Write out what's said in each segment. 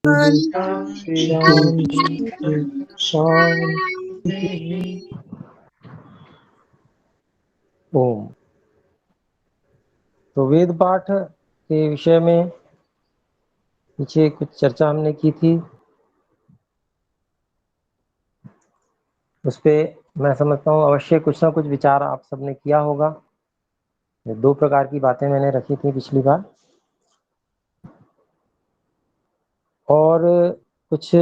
शांति शांति। ओम। तो वेद पाठ के विषय में पीछे कुछ चर्चा हमने की थी, उस पे मैं समझता हूँ अवश्य कुछ ना कुछ विचार आप सबने किया होगा। दो प्रकार की बातें मैंने रखी थी पिछली बार, और कुछ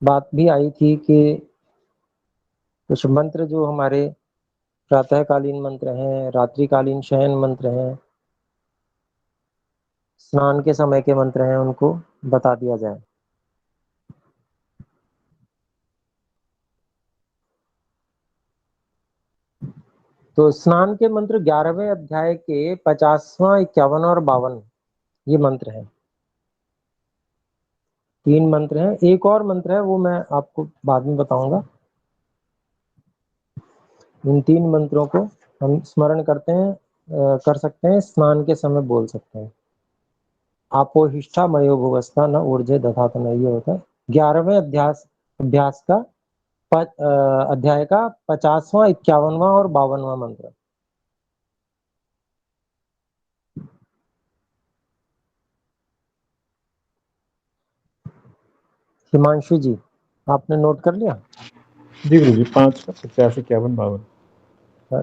बात भी आई थी कि कुछ मंत्र जो हमारे प्रातःकालीन मंत्र हैं, रात्रिकालीन शयन मंत्र हैं, स्नान के समय के मंत्र हैं, उनको बता दिया जाए। तो स्नान के मंत्र 11वें अध्याय के 50वां, 51 और 52 ये मंत्र हैं। 3 मंत्र हैं। एक और मंत्र है, वो मैं आपको बाद में बताऊंगा। इन 3 मंत्रों को हम स्मरण करते हैं, कर सकते हैं, स्नान के समय बोल सकते हैं। आपो हिष्ठा मयो भुवस्था न ऊर्जे दधातन, ये होता है 11वें अभ्यास का अध्याय का 50वां, 51वां और 52वां मंत्र। हिमांशु जी, आपने नोट कर लिया? जी गुरु जी, 5, 50, 51, 52।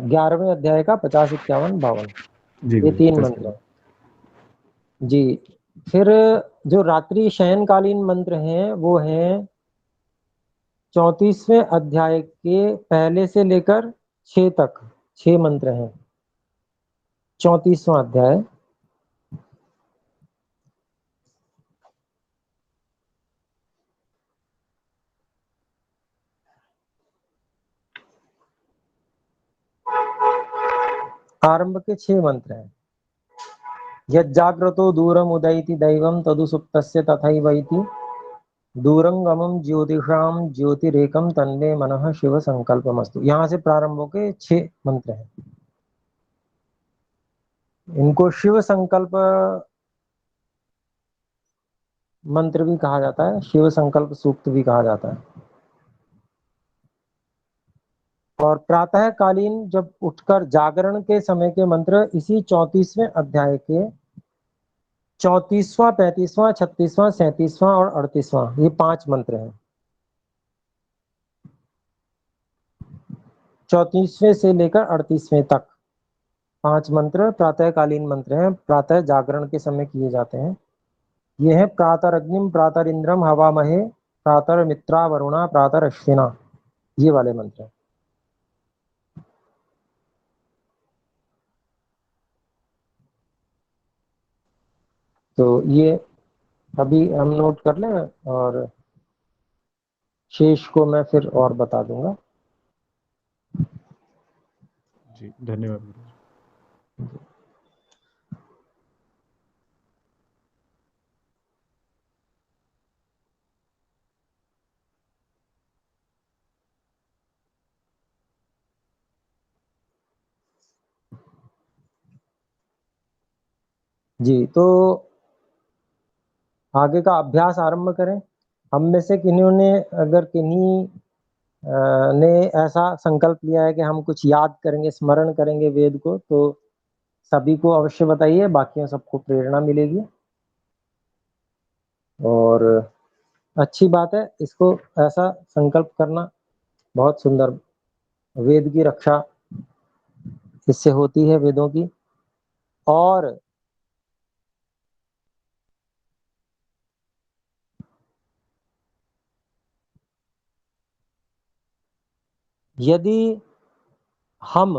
11वें अध्याय का 50, 51, 52 जी ये गुरु जी, 3 50, मंत्र हैं जी। फिर जो रात्रि शयनकालीन मंत्र हैं वो हैं 34वें अध्याय के पहले से लेकर 6 तक, 6 मंत्र हैं। 34वां अध्याय, आरंभ के 6 मंत्र हैं। यज्जाग्रतो दूरम उदयति दैवम तदु सुप्तस्य तथैवैति दूरंगमम ज्योतिषाम ज्योतिरेकम तन्मे मनः शिव संकल्पमस्तु। यहाँ से प्रारंभ के 6 मंत्र हैं। इनको शिव संकल्प मंत्र भी कहा जाता है, शिव संकल्प सूक्त भी कहा जाता है। और प्रातःकालीन जब उठकर जागरण के समय के मंत्र इसी 34वें अध्याय के 34वां, 35वां, 36वां, 37वां और 38वां, ये 5 मंत्र हैं। 34वें से लेकर 38वें तक 5 मंत्र प्रातःकालीन मंत्र हैं, प्रातः जागरण के समय किए जाते हैं। ये है प्रातरग्निम प्रातरिंद्रम हवामहे प्रातर मित्रा वरुणा प्रातर अश्विना, ये वाले मंत्र हैं। तो ये अभी हम नोट कर लें और शेष को मैं फिर और बता दूंगा। जी धन्यवाद गुरु जी। जी, तो आगे का अभ्यास आरंभ करें। हम में से किन्हीं ने, अगर किन्हीं ने ऐसा संकल्प लिया है कि हम कुछ याद करेंगे, स्मरण करेंगे वेद को, तो सभी को अवश्य बताइए, बाकियों सबको प्रेरणा मिलेगी। और अच्छी बात है, इसको ऐसा संकल्प करना बहुत सुंदर। वेद की रक्षा इससे होती है, वेदों की। और यदि हम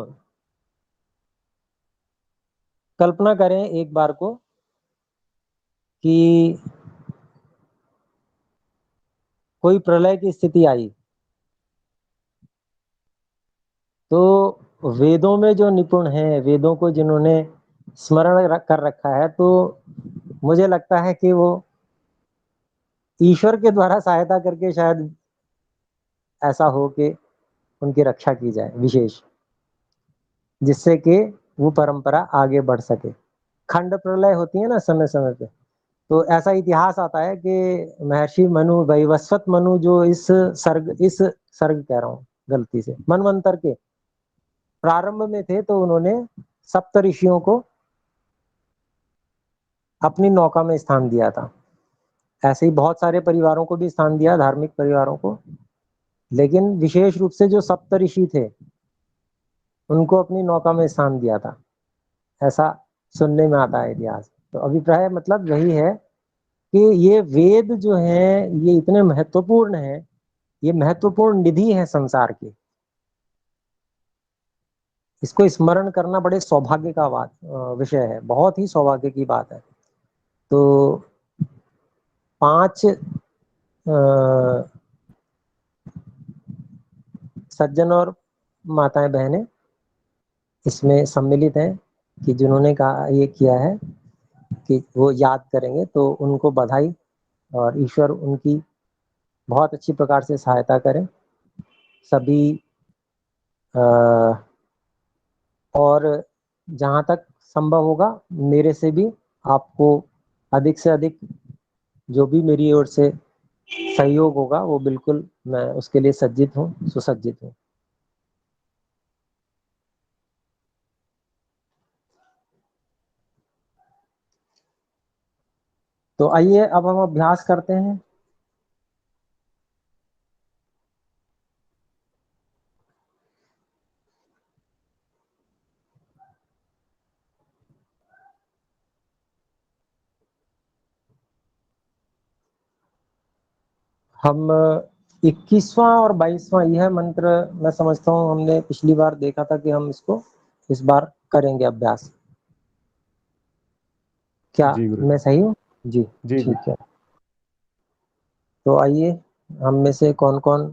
कल्पना करें एक बार को कि कोई प्रलय की स्थिति आई, तो वेदों में जो निपुण हैं, वेदों को जिन्होंने स्मरण कर रखा है, तो मुझे लगता है कि वो ईश्वर के द्वारा सहायता करके शायद ऐसा हो कि उनकी रक्षा की जाए विशेष, जिससे कि वो परंपरा आगे बढ़ सके। खंड प्रलय होती है ना समय समय पे, तो ऐसा इतिहास आता है कि महर्षि मनु, वैवस्वत मनु जो इस सर्ग कह रहा हूँ गलती से, मनवंतर के प्रारंभ में थे, तो उन्होंने सप्त ऋषियों को अपनी नौका में स्थान दिया था। ऐसे ही बहुत सारे परिवारों को भी स्थान दिया, धार्मिक परिवारों को, लेकिन विशेष रूप से जो सप्त ऋषि थे उनको अपनी नौका में स्थान दिया था, ऐसा सुनने में आता है इतिहास। तो अभिप्राय मतलब यही है कि ये वेद जो हैं ये इतने महत्वपूर्ण हैं, ये महत्वपूर्ण निधि है संसार की। इसको स्मरण करना बड़े सौभाग्य का विषय है, बहुत ही सौभाग्य की बात है। तो 5 सज्जन और माताएं बहनें इसमें सम्मिलित हैं कि जिन्होंने कहा ये किया है कि वो याद करेंगे, तो उनको बधाई, और ईश्वर उनकी बहुत अच्छी प्रकार से सहायता करें। सभी और जहाँ तक संभव होगा मेरे से भी आपको अधिक से अधिक जो भी मेरी ओर से सहयोग होगा वो बिल्कुल मैं उसके लिए सज्जित हूँ, सुसज्जित हूँ। तो आइए अब हम अभ्यास करते हैं। हम 21वां और 22वां यह मंत्र मैं समझता हूँ हमने पिछली बार देखा था कि हम इसको इस बार करेंगे अभ्यास। क्या जी गुरु मैं सही हूँ? जी, जी जी। ठीक है। तो आइए, हम में से कौन कौन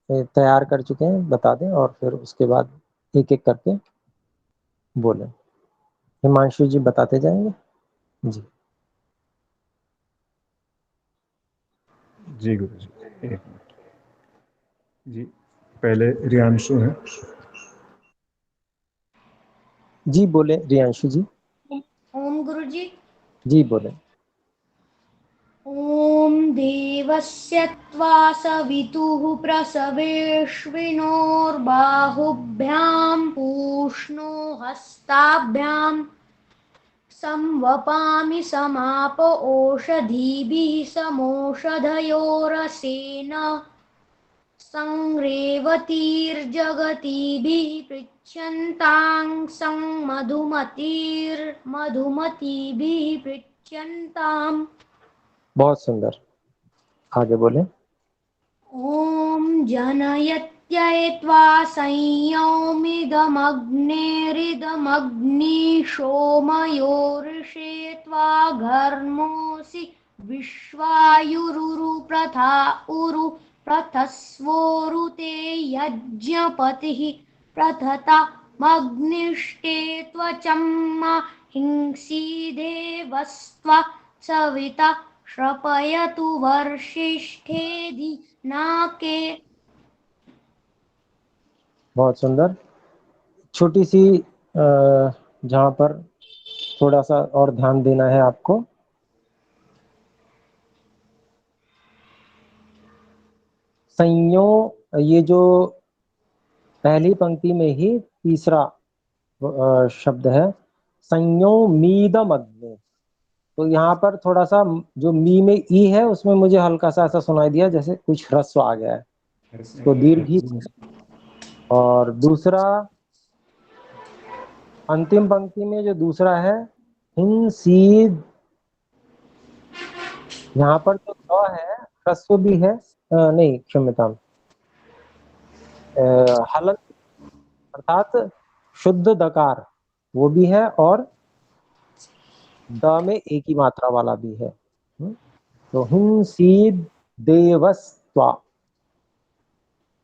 तैयार कर चुके हैं बता दें, और फिर उसके बाद एक एक करके बोलें। हिमांशु जी बताते जाएंगे। जी। जी गुरु जी, एक मिनट। जी, पहले रियांशु है। जी बोले रियांशु जी। ओम गुरु जी। जी बोले। ॐ देवस्य त्वा सवितुः प्रसवेष्विनोर्बाहुभ्यां पूष्णो हस्ताभ्यां संवपामि समाप ओषधीभिः समोषधयोरसेन संरेवतीर्जगतीभिः पृच्छन्तां मधुमतीभिः पृच्छन्ताम्। बहुत सुंदर, आगे बोले। ॐ जनयत्ययत्वा संयौमिदमग्नेरिदमग्निशोमयोऋषे त्वा घर्मोऽसि विश्वायुरुरु प्रथा उरु प्रथस्वोरुते यज्ञपतिः प्रथता मग्निष्टे त्वचं हिंसीदेवस्त्वा सविता श्रपयतु वर्षिष्ठेधि नाके। बहुत सुंदर। छोटी सी जहाँ पर थोड़ा सा और ध्यान देना है आपको। संयो, ये जो पहली पंक्ति में ही तीसरा शब्द है, संयोमीदम अग्नि। तो यहाँ पर थोड़ा सा जो मी में ई है उसमें मुझे हल्का सा ऐसा सुनाई दिया जैसे कुछ ह्रस्व आ गया है, तो दीर्घ ही। और दूसरा अंतिम पंक्ति में जो दूसरा है हिंसीद, यहाँ पर जो ग है ह्रस्व भी है, नहीं क्षम्यता, हलन अर्थात शुद्ध दकार वो भी है, और द में एक ही मात्रा वाला भी है। तो हिंसीद देवस्त्वा,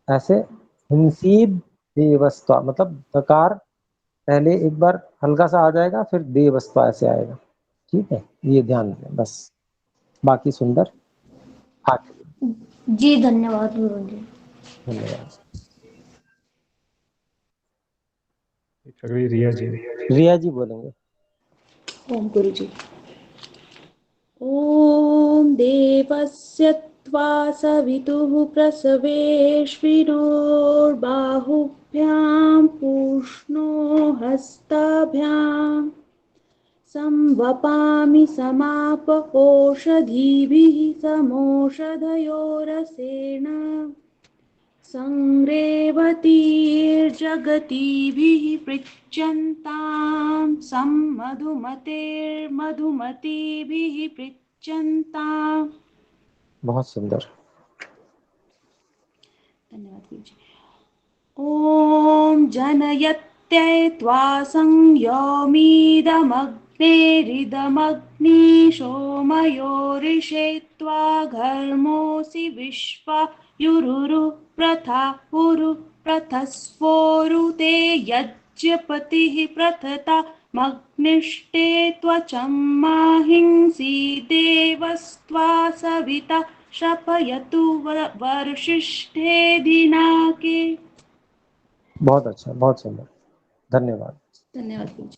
ऐसे हिंसीद देवस्त्वा मतलब दकार पहले एक बार हल्का सा आ जाएगा, फिर देवस्त्वा ऐसे आएगा। ठीक है, ये ध्यान दें बस, बाकी सुंदर। आगे। जी धन्यवाद गुरु जी। धन्यवाद। अगली रिया जी। रिया जी बोलेंगे। ओम गुरु जी। ॐ देवस्य त्वा सवितुः प्रसवेष्विनोर्बाहुभ्यां पूष्णो हस्ताभ्यां संवपामि समाप ओषधीभिः समोषधयोरसेन संरेवतीर्जगतीभिः पृच्छन्तां सम्मधुमतेर्मधुमतीभिः पृच्छन्ताम्। बहुत सुंदर। धन्यवाद गुरु जी। ॐ जनयत्यैत्वा संयोमीदमग्नेरिदमग्नि सोमयोरिषेत्वा घर्मोऽसि विश्वा युरुरु प्रथा उरु प्रथस्वोरुते यज्ञपतिः प्रथता मग्निष्टे त्वचं माहिंसि देवस्त्वा सविता शपयतु वर्षिष्ठे दिनाके। बहुत अच्छा, बहुत सुंदर, धन्यवाद। धन्यवाद गुरु जी।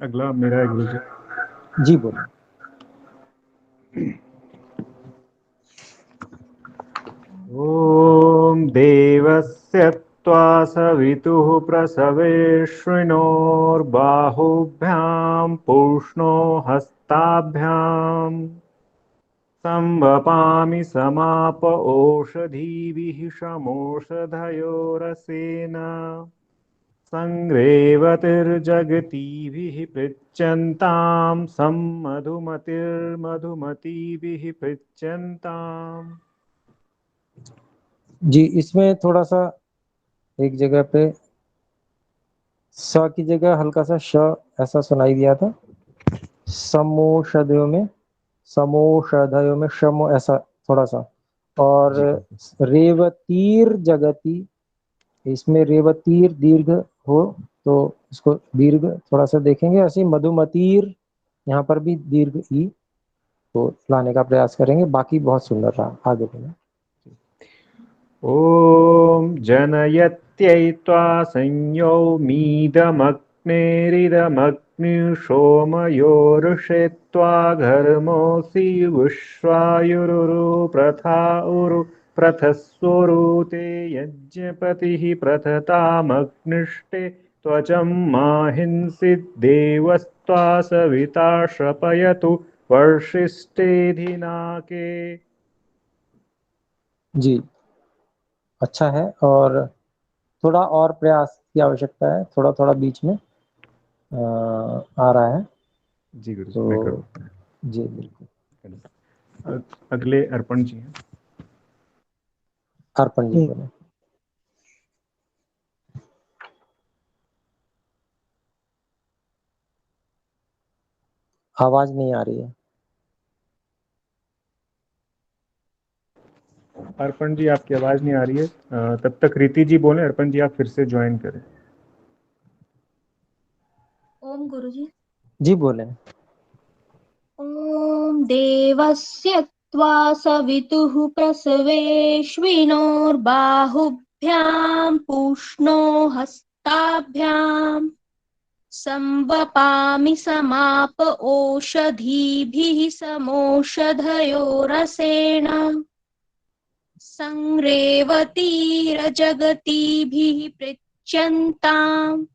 अगला मेरा है गुरु जी। जी बोलिए। ॐ देवस्य त्वा सवितुः प्रसवेष्विनोर्बाहुभ्यां पूष्णो हस्ताभ्यां संवपामि समाप ओषधीभिः शमोषधयोरसेन संग्रेवतिर्जगतीभिः पृच्छन्तां सम्मधुमतिर्मधुमतीभिः पृच्छन्ताम्। जी, इसमें थोड़ा सा एक जगह पे स की जगह हल्का सा श ऐसा सुनाई दिया था। समोषधयों में शम ऐसा थोड़ा सा, और रेवतीर जगती, इसमें रेवतीर दीर्घ हो तो इसको दीर्घ थोड़ा सा देखेंगे। ऐसे मधुमतीर यहाँ पर भी दीर्घ ई तो लाने का प्रयास करेंगे। बाकी बहुत सुंदर रहा, आगे बढ़े। ॐ जनयत्यैत्वा संयोमीदमग्नेरिदमग्निशोमयोरुषेत्वा घर्मोऽसि विश्वायुरुरु प्रथा उरु प्रथस्वरुते यज्ञपतिः प्रथतामग्निष्टे त्वचं माहिंसि देवस्त्वा सविता शपयतु वर्षिष्ठे दिनाके। जी, अच्छा है, और थोड़ा और प्रयास की आवश्यकता है। थोड़ा थोड़ा बीच में आ रहा है। जी गुरु जी, तो मैं करूँ। जी बिल्कुल। अगले अर्पण जी हैं। अर्पण जी बोले। आवाज नहीं आ रही है। अर्पण जी आपकी आवाज नहीं आ रही है। तब तक रीति जी बोले, अर्पण जी आप फिर से ज्वाइन करें। ओम गुरु जी। जी बोले। ॐ देवस्य त्वा सवितुः प्रसवेष्विनोर्बाहुभ्यां पूष्णो हस्ताभ्यां संवपामि समाप ओषधीभिः समोषधयोरसेन संरेवतीरजगतीभिः पृच्छन्ताम्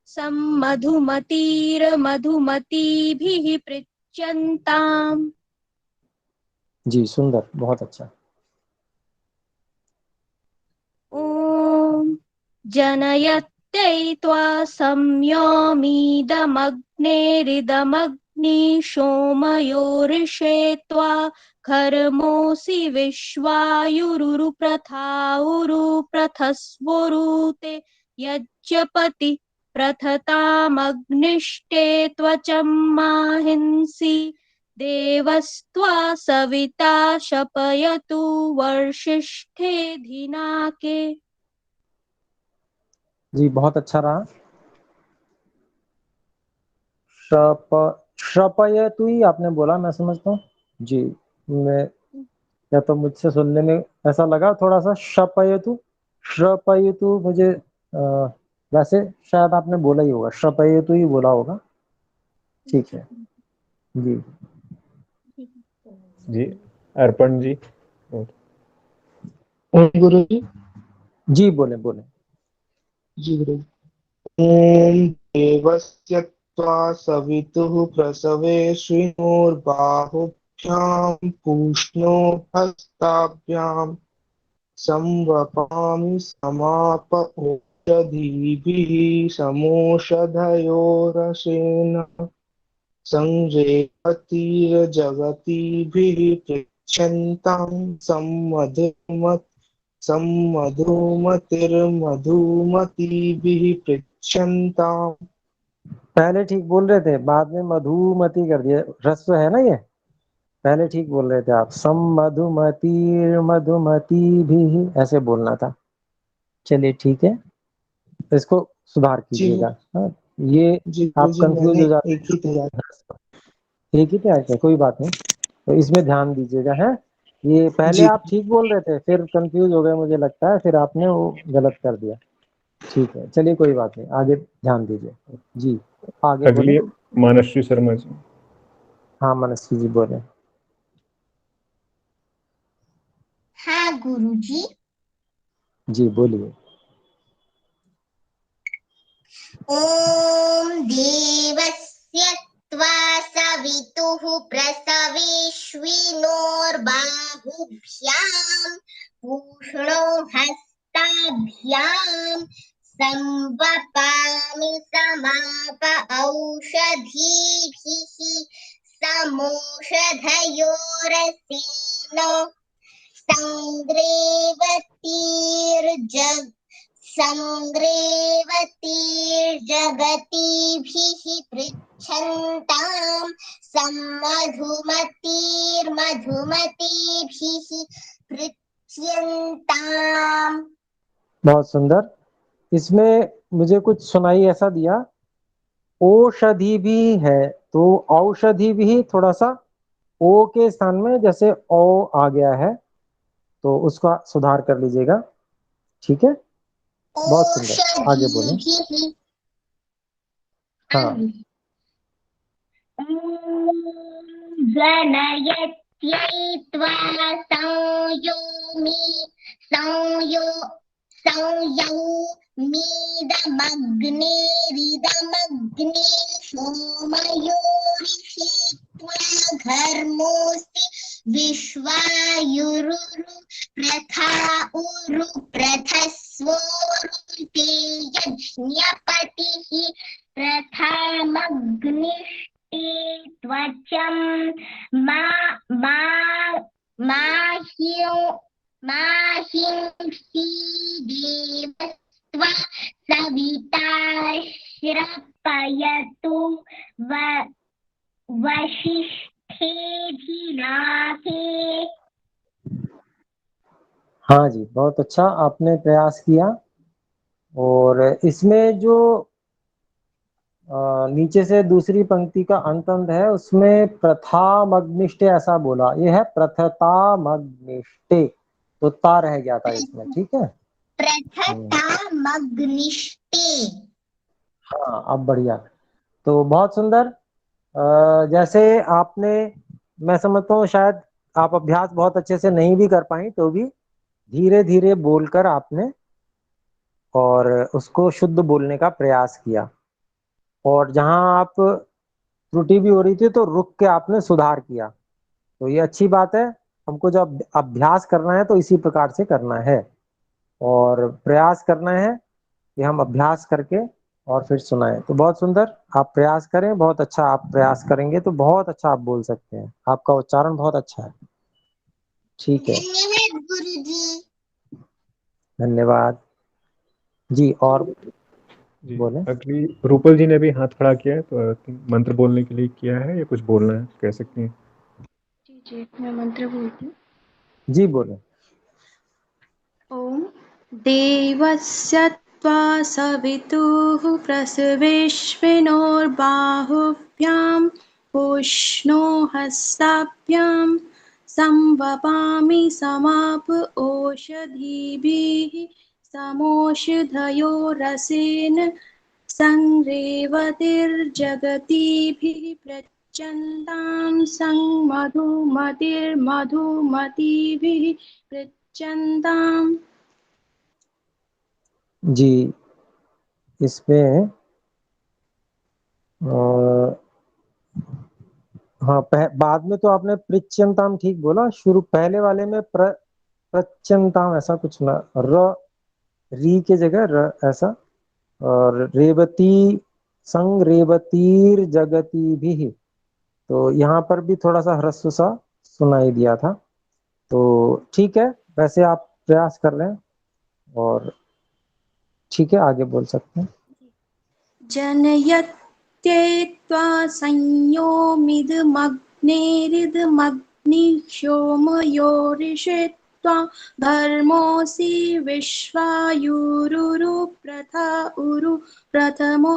सम्मधुमतीर्मधुमतीभिः पृच्छन्ताम्। जी सुंदर, बहुत अच्छा। ॐ जनयत्यैत्वा संयोमीदमग्नेरिदमग्नि सोमयोरिषेत्वा घर्मोऽसि विश्वायुरुरु प्रथाउरु प्रथस्वरुते यज्ञपति प्रथतामग्निष्टे त्वचं माहिंसि देवस्त्वा सविता शपयतु वर्षिष्ठे दिनाके। जी बहुत अच्छा रहा। श्रपयतु ही आपने बोला, मैं समझता हूँ। जी, मैं या तो मुझसे सुनने में ऐसा लगा थोड़ा सा शपयतु। श्रपयतु मुझे वैसे शायद आपने बोला ही होगा, श्रपयतु ही बोला होगा। ठीक है जी। जी अर्पण जी। और गुरु जी। जी बोले बोले। जी गुरु जी। ओम देवस्य त्वा सवितुः प्रसवेष्विनोर्बाहुभ्यां पूष्णो हस्ताभ्यां संवपामि समाप ओषधीभिः समोषधयोरसेन संजेपतिर्जगतीभिः पृच्छन्तां सम्मधुमतिर्मधुमतीभिः पृच्छन्ताम्। पहले ठीक बोल रहे थे, बाद में मधुमती कर दिया। ह्रस्व है ना ये, पहले ठीक बोल रहे थे आप। सम मधुमती मधुमती भी ऐसे बोलना था। चलिए ठीक है, इसको सुधार जी कीजिएगा। हाँ, ये जी गुरु आप जी, कंफ्यूज मैंने हो जाते एक ही तैयार। हैं। एक ही तैयार किया, कोई बात नहीं, तो इसमें ध्यान दीजिएगा। है ये पहले जी आप ठीक बोल रहे थे, फिर कंफ्यूज हो गए मुझे लगता है, फिर आपने वो गलत कर दिया। ठीक है, चलिए कोई बात नहीं, आगे ध्यान दीजिए। जी आगे बोले। अगली मानश्री शर्मा जी। हाँ मनस्वी जी बोले। हाँ गुरुजी। जी बोलिए। ओम देवस्य त्वा सवितुः प्रसवेष्विनोर्बाहुभ्यां पूष्णो हस्ताभ्यां संवपामि समाप औषधीभिः समोषधयोरसेन संग्रेवतीर्जगतीभिः पृच्छन्तां सम्मधुमतीर्मधुमतीभिः पृच्छन्ताम्। बहुत सुंदर। इसमें मुझे कुछ सुनाई ऐसा दिया, औषधि भी है, तो औषधि भी थोड़ा सा ओ के स्थान में जैसे ओ आ गया है, तो उसका सुधार कर लीजिएगा। ठीक है, बहुत सुंदर, आगे बोलें। औषधीभिः हाँ जनयत्यैत्वा संयो संयौमीदमग्नेरिदमग्ने सोमयोरिषित्वा घर्मोऽस्ति विश्वायुरुरु प्रथा उरु प्रथस्वोरुते यज्ञपतिः प्रथामग्निष्टे त्वचं माहिंसि देवस्त्वा सविता श्रपयतु वसिष्ठेभिलाहे। हाँ जी, बहुत अच्छा आपने प्रयास किया। और इसमें जो नीचे से दूसरी पंक्ति का अंत है, उसमें प्रथामग्निष्टे ऐसा बोला, ये है प्रथतामग्निष्टे, तो ता रह गया था इसमें। ठीक है, प्रथतामग्निष्टे। हाँ अब बढ़िया। तो बहुत सुंदर। जैसे आपने, मैं समझता हूँ शायद आप अभ्यास बहुत अच्छे से नहीं भी कर पाई, तो भी धीरे धीरे बोलकर आपने और उसको शुद्ध बोलने का प्रयास किया। और जहां आप त्रुटि भी हो रही थी तो रुक के आपने सुधार किया, तो ये अच्छी बात है। हमको जब अभ्यास करना है तो इसी प्रकार से करना है, और प्रयास करना है कि हम अभ्यास करके और फिर सुनाएं। तो बहुत सुंदर, आप प्रयास करें, बहुत अच्छा। आप प्रयास करेंगे तो बहुत अच्छा आप बोल सकते हैं, आपका उच्चारण बहुत अच्छा है। ठीक है, धन्यवाद गुरुजी। धन्यवाद जी। और जी बोले। अगली रूपल जी ने भी हाथ खड़ा किया है, तो मंत्र बोलने के लिए किया है या कुछ बोलना है, कह सकती हैं। जी जी, मैं मंत्र बोलती हूँ। जी बोले। ओम देवस्य त्वा सवितुः प्रसवेष्विनोर्बाहुभ्यां पूष्णो हस्ताभ्यां संवपामि समाप ओषधीभिः समोषधयोरसेन संरेवतिर्जगतीभिः पृच्छन्तां संमधुमतिर्मधुमतीभिः पृच्छन्ताम्। जी, इसमें हाँ बाद में तो आपने पृच्छन्ताम ठीक बोला, शुरू पहले वाले में प्रच्छन्ताम ऐसा कुछ ना, री के जगह ऐसा, और रेवती संग रेवतीर जगती भी, तो यहाँ पर भी थोड़ा सा ह्रस्व सा सुनाई दिया था। तो ठीक है, वैसे आप प्रयास कर रहे हैं और ठीक है, आगे बोल सकते हैं। जनयत्येत्त्वा संयोमिदमग्नेरिदमग्निक्षोमयोरिषित्वा धर्मोऽसि विश्वायुरुरु प्रथा उरु प्रथमो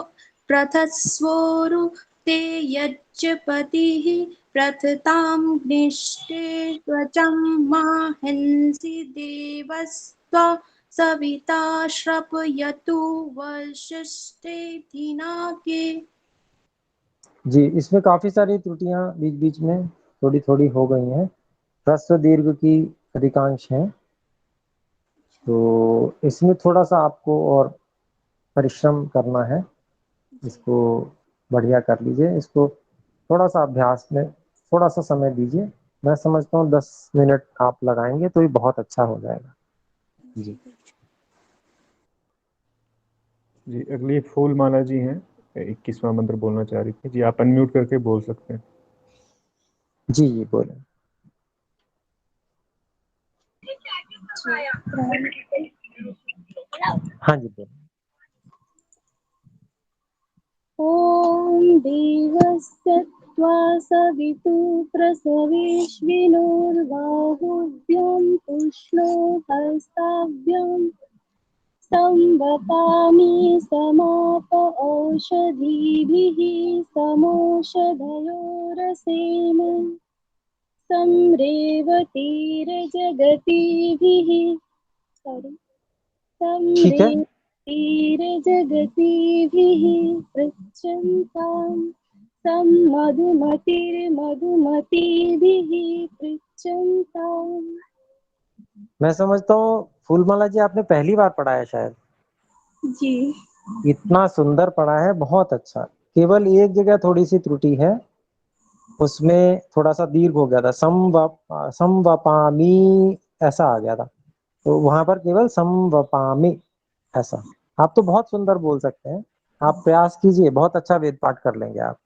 प्रथस्वोरु ते यज्ञपतिः प्रथतां ग्निष्टे त्वचं माहंसि देवस्त्वा सविता श्रपयतु वसिष्ठेथिना के। जी, इसमें काफी सारी त्रुटियां बीच बीच में थोड़ी थोड़ी हो गई हैं, ह्रस्व दीर्घ की अधिकांश हैं, तो इसमें थोड़ा सा आपको और परिश्रम करना है, इसको बढ़िया कर लीजिए, इसको थोड़ा सा अभ्यास में थोड़ा सा समय दीजिए। मैं समझता हूँ 10 मिनट आप लगाएंगे तो ये बहुत अच्छा हो जाएगा। जी जी, अगली फूल माला जी हैं, 21वां मंत्र बोलना चाह रही थी जी, आप अनम्यूट करके बोल सकते हैं। जी जी बोले। हाँ जी बोले। ॐ देवस्य त्वा सवितु प्रसवेश्विनोर्बाहुभ्यां पुष्णो हस्ताभ्यां संवपामि समाप औषधीभिः समोषधयोरसेन संरेवतीर्जगतीभिः ठीक है, संरेवतीर्जगतीभिः पृच्छन्तां मधुमतिर्मधुमतीभिः पृच्छन्ताम्। मैं समझता हूँ फूलमाला जी आपने पहली बार पढ़ा है शायद, जी इतना सुंदर पढ़ा है, बहुत अच्छा। केवल एक जगह थोड़ी सी त्रुटि है, उसमें थोड़ा सा दीर्घ हो गया था, समवपामी ऐसा आ गया था, तो वहां पर केवल समवपामी ऐसा। आप तो बहुत सुंदर बोल सकते हैं, आप प्रयास कीजिए, बहुत अच्छा वेद पाठ कर लेंगे आप।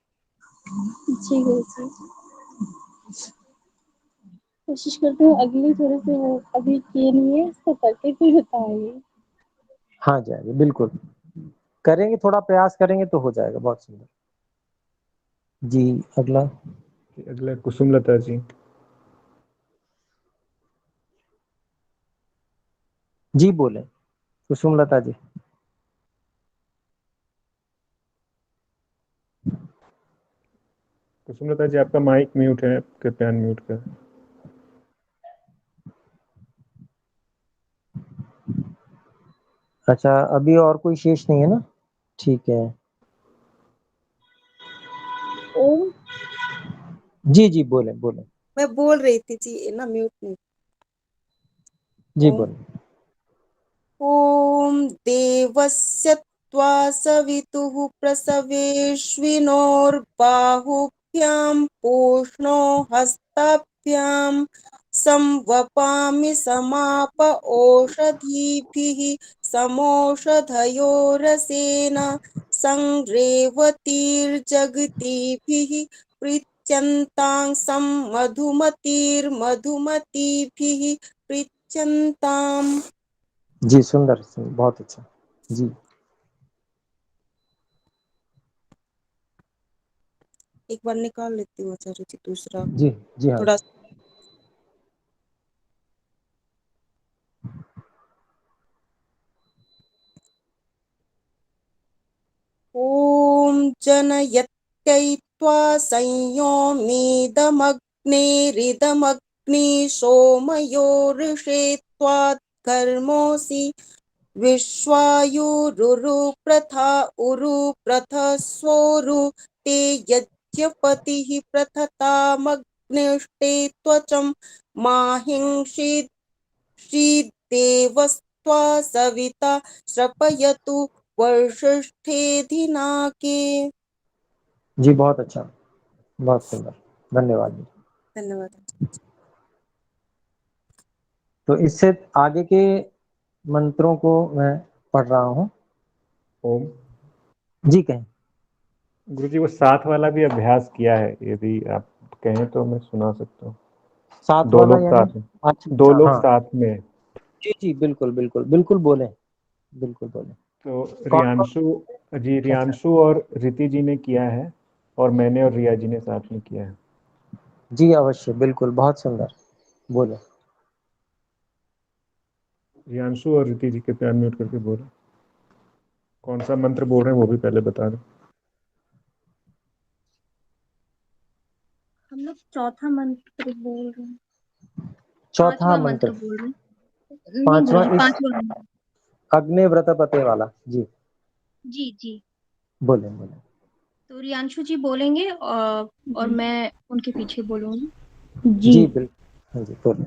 जी गुरुजी, कोशिश करती हूँ अगली थोड़े से अभी किए नहीं है तो करके फिर बताइए। हाँ जी, हाँ जी, बिल्कुल करेंगे, थोड़ा प्रयास करेंगे तो हो जाएगा, बहुत सुंदर। जी अगला। अगला कुसुमलता जी। जी बोले कुसुमलता जी। कुसुमलता जी, आपका माइक म्यूट है, कृपया अनम्यूट करें। अच्छा, अभी और कोई शेष नहीं है ना? ठीक है। ओम, जी जी बोले बोले। मैं बोल रही थी जी, ना म्यूट नहीं। जी ओम बोले। ॐ देवस्य त्वा सवितुः प्रसवेश्विनोर्बाहुभ्यां पूष्णो हस्ताभ्यां संवपामि समाप ओषधीभिः समोषधयोरसेन संरेवतीर्जगतीभिः पृच्छन्तां मधुमतीर्मधुमतीभिः पृच्छन्ताम्। जी सुंदर, बहुत अच्छा। जी एक बार निकाल लेती हूँ आचार्य जी दूसरा जी जी हाँ। थोड़ा। ॐ जनयत्यैत्वा संयोमीदमग्नेरिदमग्नि सोमयोऋषे त्वात् कर्मोऽसि विश्वायुरुरु प्रथा उरु प्रथस्वरु ते यज्ञपतिः प्रथतामग्निष्टे त्वचं माहिंषीदेवस्त्वा सविता श्रपयतु वर्षिष्ठेधिनाके। जी बहुत अच्छा, बहुत सुंदर, धन्यवाद जी। धन्यवाद। तो इससे आगे के मंत्रों को मैं पढ़ रहा हूँ। ओम। जी कहें। गुरुजी वो साथ वाला भी अभ्यास किया है, यदि आप कहें तो मैं सुना सकता हूँ। साथ दो वाला लोग यानी? साथ में, अच्छा दो लोग हाँ साथ में। जी जी बिल्कुल बिल्कुल बिल्कुल बोले, बिल्कुल बोले। तो कौन रियांशु जी, अच्छा रियांशु और रीति जी ने किया है और मैंने और रिया जी ने साथ में किया है। जी अवश्य, बिल्कुल, बहुत सुंदर, बोले। रियांशु और रीति जी कृपया अनम्यूट करके बोले। कौन सा मंत्र बोल रहे हैं वो भी पहले बता दें। हम लोग चौथा मंत्र बोल रहे हैं। चौथा पांचवा मंत्र, बोल रहे हैं। नहीं पांचवा गुरुजी, इस पांचवा मंत्र। अग्निव्रत पते वाला। जी जी जी। बोले बोले। तो रियांशु जी बोलेंगे और मैं उनके पीछे बोलूंगी। जी बिल्कुल, हाँ जी बोले।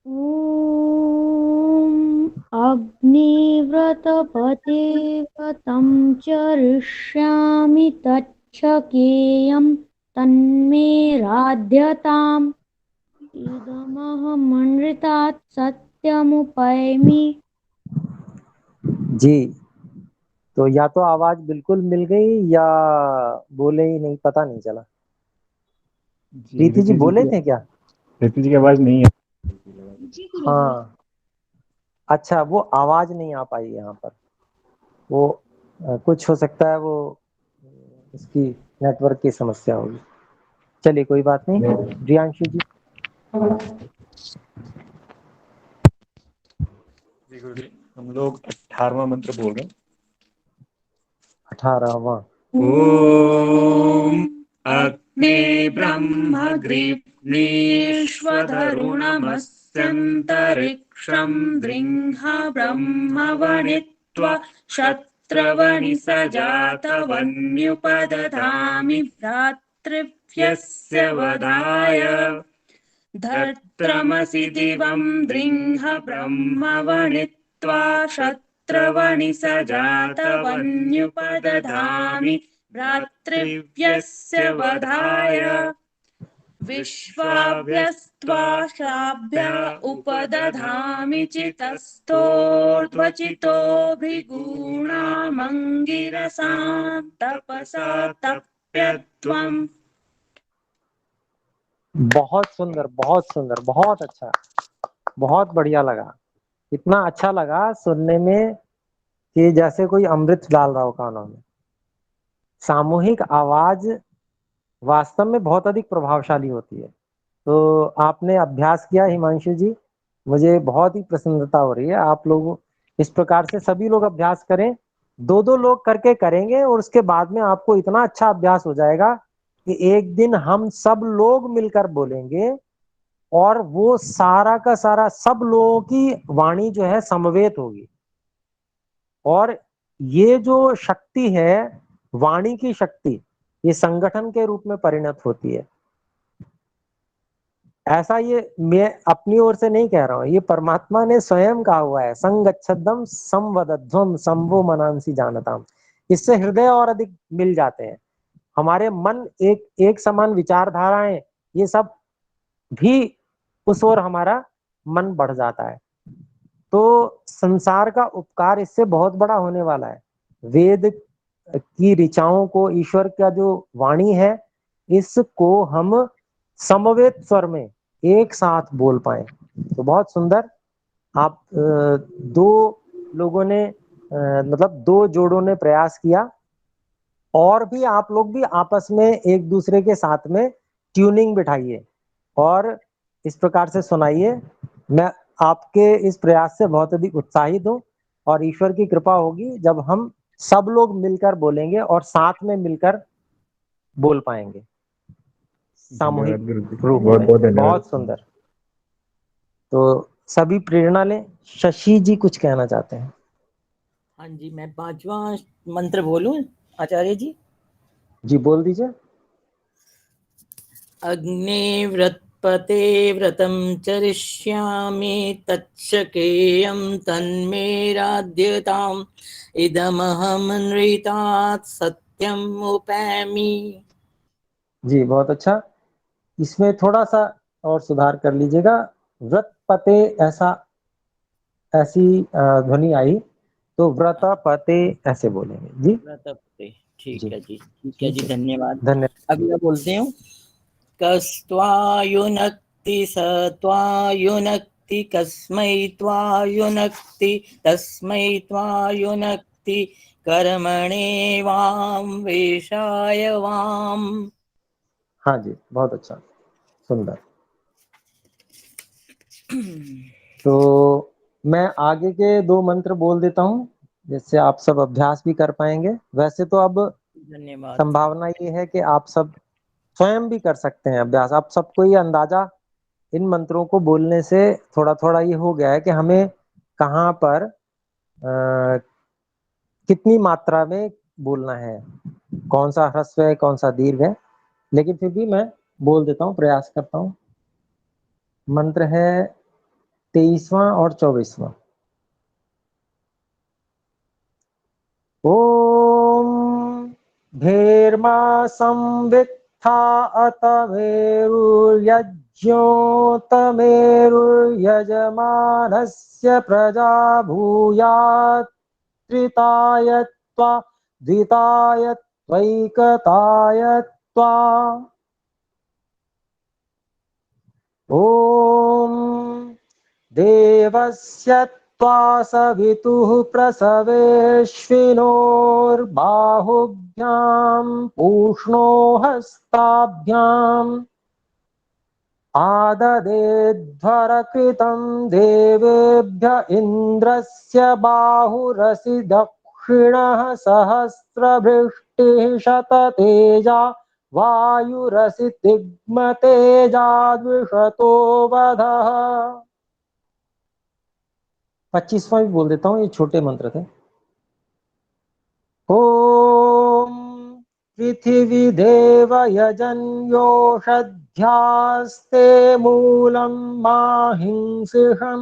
ॐ अग्निव्रतपते व्रतं चरिष्यामि तच्छकेयं तन्मे राध्यताम् इदमहमनृतात् सत्यमुपैमि। जी तो या तो आवाज बिल्कुल मिल गई या बोले ही नहीं, पता नहीं चला। रीति जी बोले थे क्या? रीति जी की आवाज नहीं है। जी गुरुजी। हाँ अच्छा, वो आवाज नहीं आ पाई यहाँ पर, वो कुछ हो सकता है, वो इसकी नेटवर्क की समस्या होगी। चलिए कोई बात नहीं। रियांशु जी। जी गुरुजी, हम लोग 18वां मंत्र बोल रहे हैं। 18वां। ओम अग्नि ब्रह्म ग्रीष्णीष्वधरुणमस्यन्तरिक्षं दृङ्घ ब्रह्मवणित्वा शत्रवणि सजातवन्युपदधामि भ्रातृव्यस्य वधाय धर्त्रमसि दिवं दृङ्घ ब्रह्मवणित्वा शत्रवणि सजातवन्युपदधामि भ्रातृव्यस्य वधाय विश्वाभ्यस्त्वा शाभ्य उपदधामि चितस्थोर्ध्वचितोऽभिगूणामङ्गिरसां तपसा तप्यध्वम्। बहुत सुंदर, बहुत सुंदर, बहुत अच्छा, बहुत बढ़िया लगा। इतना अच्छा लगा सुनने में कि जैसे कोई अमृत डाल रहा हो कानों में। सामूहिक आवाज वास्तव में बहुत अधिक प्रभावशाली होती है। तो आपने अभ्यास किया हिमांशु जी, मुझे बहुत ही प्रसन्नता हो रही है। आप लोग इस प्रकार से सभी लोग अभ्यास करें, दो दो लोग करके करेंगे और उसके बाद में आपको इतना अच्छा अभ्यास हो जाएगा कि एक दिन हम सब लोग मिलकर बोलेंगे और वो सारा का सारा सब लोगों की वाणी जो है समवेत होगी। और ये जो शक्ति है, वाणी की शक्ति, ये संगठन के रूप में परिणत होती है। ऐसा ये मैं अपनी ओर से नहीं कह रहा हूं, ये परमात्मा ने स्वयं कहा हुआ है, संगच्छदम संवदध्वम संभो मनांसी जानताम। इससे हृदय और अधिक मिल जाते हैं, हमारे मन एक समान विचारधाराएं, ये सब भी उस ओर हमारा मन बढ़ जाता है। तो संसार का उपकार इससे बहुत बड़ा होने वाला है। वेद की ऋचाओं को, ईश्वर का जो वाणी है, इसको हम समवेत स्वर में एक साथ बोल पाए तो बहुत सुंदर। आप दो लोगों ने मतलब दो जोड़ों ने प्रयास किया, और भी आप लोग भी आपस में एक दूसरे के साथ में ट्यूनिंग बिठाइए और इस प्रकार से सुनाइए। मैं आपके इस प्रयास से बहुत अधिक उत्साहित हूँ और ईश्वर की कृपा होगी जब हम सब लोग मिलकर बोलेंगे और साथ में मिलकर बोल पाएंगे सामूहिक धन्यवाद गुरुजी, रूप बहुत में। बहुत धन्यवाद। बहुत सुंदर। तो सभी प्रेरणा लें। शशि जी कुछ कहना चाहते हैं। हाँ जी, मैं 5वां मंत्र बोलूं आचार्य जी? जी बोल दीजिए। अग्ने व्रतपते व्रतं चरिष्यामि तच्छकेयं तन्मे राध्यताम् इदमहं नृतात् सत्यम् उपैमि। जी बहुत अच्छा। इसमें थोड़ा सा और सुधार कर लीजिएगा। व्रत पते ऐसी ध्वनि आई तो व्रत पते ऐसे बोलेंगे जी। व्रतपते, ठीक जी है जी, ठीक है ठीक जी, है, धन्यवाद। धन्यवाद। अगला बोलते हैं, कस्त्वायुनक्ति सत्वायुनक्ति कस्मै त्वायुनक्ति तस्मै त्वायुनक्ति कर्मणे वां वेशाय वाम। हाँ जी बहुत अच्छा, सुंदर। तो मैं आगे के 2 मंत्र बोल देता हूँ जिससे आप सब अभ्यास भी कर पाएंगे। वैसे तो अब धन्यवाद। संभावना ये है कि आप सब स्वयं भी कर सकते हैं अभ्यास। आप सबको ये अंदाजा इन मंत्रों को बोलने से थोड़ा थोड़ा ये हो गया है कि हमें कहाँ पर कितनी मात्रा में बोलना है, कौन सा ह्रस्व है कौन सा दीर्घ है। लेकिन फिर भी मैं बोल देता हूँ, प्रयास करता हूँ। मंत्र है 23वां और 24वां। ओम भेर्मा संवित्था अतमेरुर्यज्ञोतमेरुर्यजमानस्य प्रजा भूयात् त्रिताय त्वा द्विताय त्वैकताय त्वा। ओम देवस्य त्वा सवितुः प्रसवेश्विनोर्बाहुभ्यां पूष्णो हस्ताभ्याम् आददेध्वरकृतं देवेभ्य इन्द्रस्य बाहुरसि दक्षिणः सहस्रभृष्टिः शततेजा वायुरसि तिग्मतेजा द्विषतो वधः। 25वां भी बोल देता हूँ, ये छोटे मंत्र थे। ओम पृथिवी देव यजन्योषध्यास्ते मूलं माहिंसिषं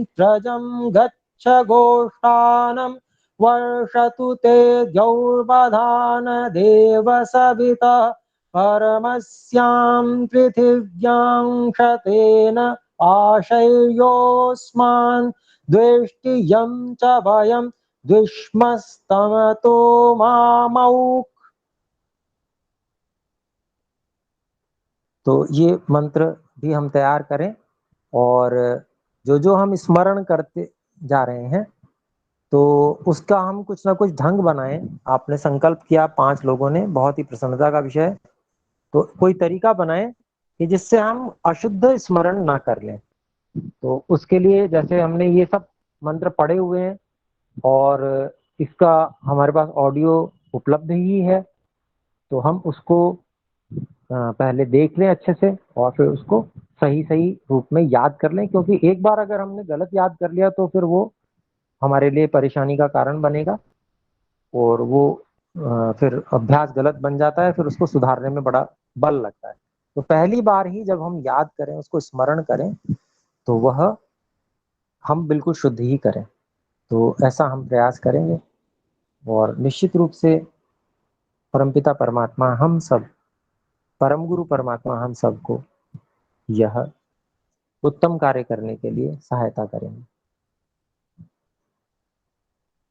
त्रजं गच्छ गोष्ठानं वर्षतु ते द्यौर्वधान देव सविता परमस्यां पृथिव्यां शतेन आशयोऽस्मान् द्वेष्टियं च वयं द्विष्मस्तमतो मामौक्। तो ये मंत्र भी हम तैयार करें और जो हम स्मरण करते जा रहे हैं तो उसका हम कुछ ना कुछ ढंग बनाएं। आपने संकल्प किया 5 लोगों ने, बहुत ही प्रसन्नता का विषय है। तो कोई तरीका बनाएं कि जिससे हम अशुद्ध स्मरण ना कर लें। तो उसके लिए जैसे हमने ये सब मंत्र पढ़े हुए हैं और इसका हमारे पास ऑडियो उपलब्ध ही है, तो हम उसको पहले देख लें अच्छे से और फिर उसको सही सही रूप में याद कर लें। क्योंकि एक बार अगर हमने गलत याद कर लिया तो फिर वो हमारे लिए परेशानी का कारण बनेगा और वो फिर अभ्यास गलत बन जाता है, फिर उसको सुधारने में बड़ा बल लगता है। तो पहली बार ही जब हम याद करें, उसको स्मरण करें, तो वह हम बिल्कुल शुद्ध ही करें। तो ऐसा हम प्रयास करेंगे और निश्चित रूप से परमपिता परमात्मा हम सब, परम गुरु परमात्मा हम सबको यह उत्तम कार्य करने के लिए सहायता करेंगे।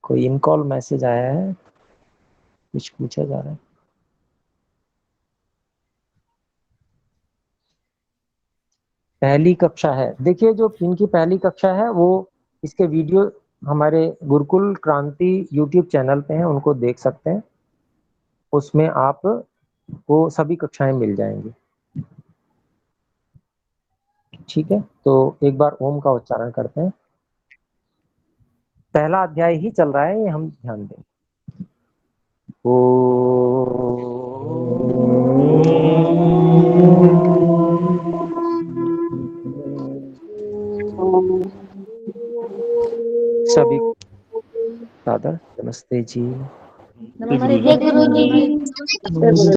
कोई इन कॉल मैसेज आया है, कुछ पूछा जा रहा है? पहली कक्षा है, देखिए जो इनकी पहली कक्षा है वो इसके वीडियो हमारे गुरुकुल क्रांति यूट्यूब चैनल पे हैं, उनको देख सकते हैं। उसमें आप को सभी कक्षाएं मिल जाएंगी। ठीक है, तो एक बार ओम का उच्चारण करते हैं। पहला अध्याय ही चल रहा है, ये हम ध्यान दें। नमस्ते जी। नमस्ते गुरु जी।